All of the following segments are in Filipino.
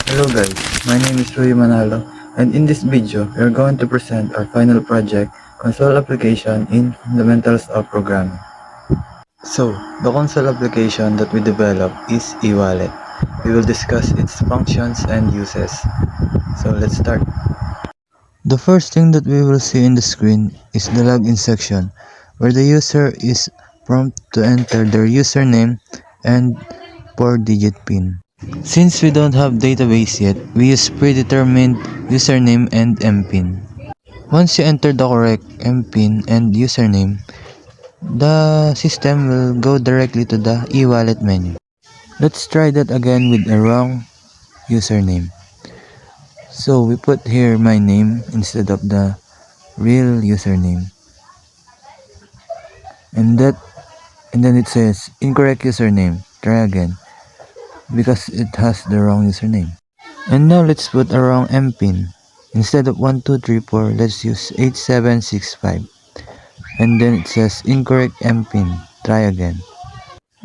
Hello guys, my name is Rui Manalo, and in this video, we are going to present our final project, console application in fundamentals of programming. So, the console application that we developed is eWallet. We will discuss its functions and uses. So let's start. The first thing that we will see in the screen is the login section, where the user is prompted to enter their username and 4-digit PIN. Since we don't have database yet, we use predetermined username and MPIN. Once you enter the correct MPIN and username, the system will go directly to the e-wallet menu. Let's try that again with a wrong username. So we put here my name instead of the real username. And then it says incorrect username. Try again because it has the wrong username. And now let's put a wrong MPIN. Instead of 1234, let's use 8765. And then it says incorrect MPIN. Try again.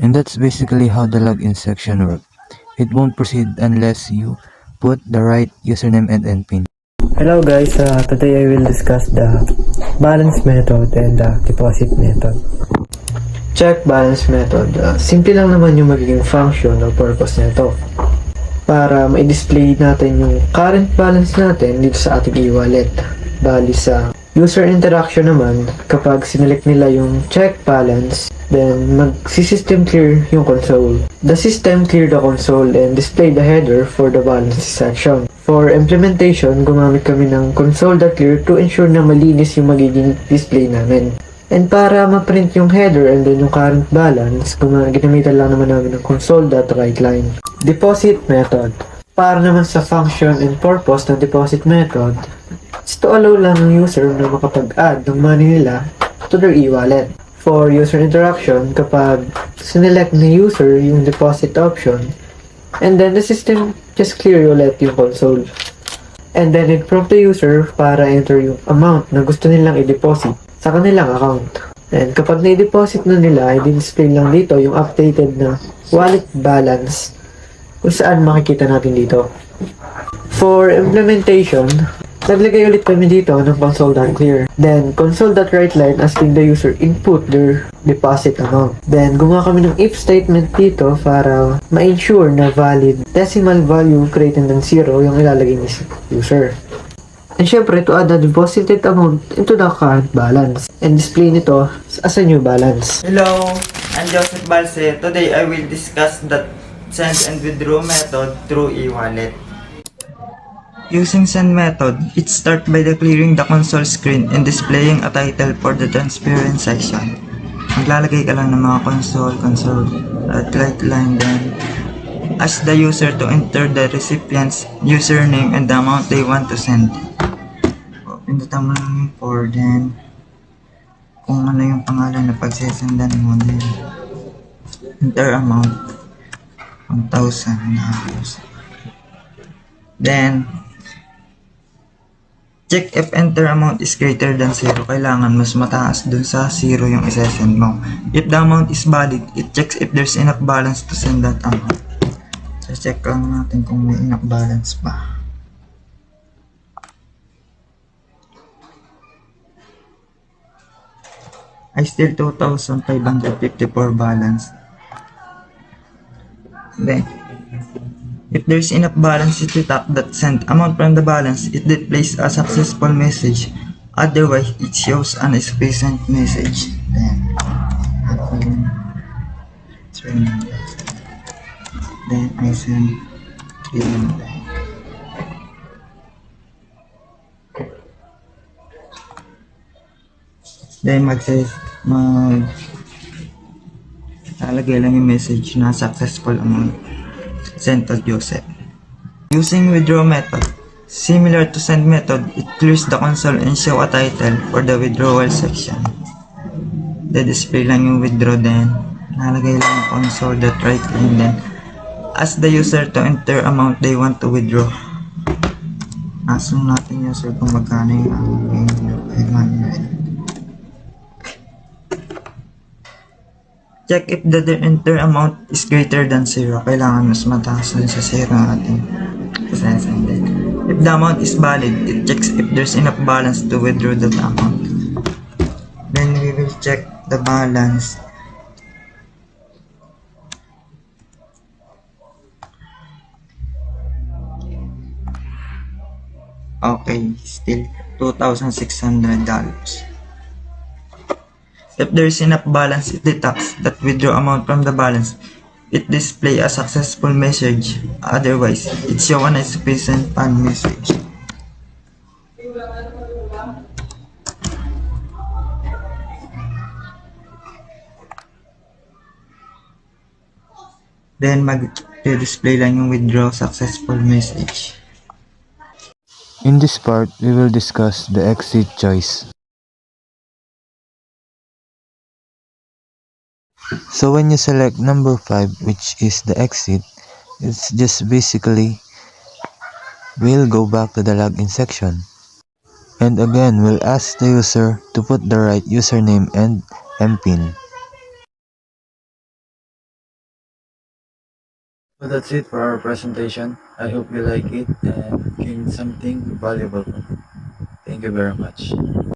And that's basically how the login section works. It won't proceed unless you put the right username and MPIN. Hello guys, today I will discuss the balance method and the deposit method. Check balance method. Simple lang naman yung magiging function o purpose nito para ma-display natin yung current balance natin dito sa ating e-wallet. Bali sa user interaction naman, kapag sinelect nila yung check balance, then mag-system clear yung console. The system clear the console and display the header for the balance section. For implementation, gumamit kami ng console.clear to ensure na malinis yung magiging display namin. And para ma-print yung header and then yung current balance, ginamitan lang naman namin ng console.writeLine. Deposit method. Para naman sa function and purpose ng deposit method, is to allow lang ng user na makapag-add ng money nila to their e-wallet. For user interaction, kapag sinelect ni user yung deposit option, and then the system just clear ulit yung console. And then it prompt the user para enter yung amount na gusto nilang i-deposit sa kanilang account. And kapag na-deposit na nila, i-display lang dito yung updated na wallet balance kung saan makikita natin dito. For implementation, naglagay ulit kami dito ng console.clear. Then, console.writeLine asking the user input their deposit amount. Then, gumawa kami ng if statement dito para ma-ensure na valid decimal value greater than 0 yung ilalagay ni user. And syempre, to add the deposited amount into the current balance and display nito as a new balance. Hello, I'm Joseph Balse. Today I will discuss the send and withdraw method through e-wallet. Using send method, it starts by clearing the console screen and displaying a title for the transparent section. Maglalagay ka lang ng mga console at line, then ask the user to enter the recipient's username and the amount they want to send. Pindutan mo lang yung for, then kung ano yung pangalan na pagsesendan mo, then enter amount 1,000 $. Then check if enter amount is greater than 0. Kailangan mas mataas dun sa 0 yung isesend mo. If the amount is valid, it checks if there's enough balance to send that amount. So check lang natin kung may enough balance pa. I still 2,554 balance. Then if there's enough balance, it will tap that send amount from the balance. It displays a successful message. Otherwise, it shows an insufficient message. Then I send 300. Then lalagay lang yung message na successful amount sent to Joseph. Using withdraw method, similar to send method, it clears the console and show a title for the withdrawal section. The display lang yung withdraw, then lalagay lang yung console.writeLine, then ask the user to enter amount they want to withdraw. Ask natin user kung magkano yung $500. Check if the enter amount is greater than 0. Kailangan mas mataas dun sa 0 natin. the amount is valid, it checks if there's enough balance to withdraw that amount. Then we will check the balance. Okay, still $2,600. If there is enough balance, it detects that withdraw amount from the balance. It display a successful message. Otherwise, it show an insufficient fund message. Then mag-display lang yung withdraw successful message. In this part, we will discuss the exit choice. So when you select number 5, which is the exit, it's just basically we'll go back to the login section. And again, we'll ask the user to put the right username and MPIN. So that's it for our presentation. I hope you like it and gained something valuable from it. Thank you very much.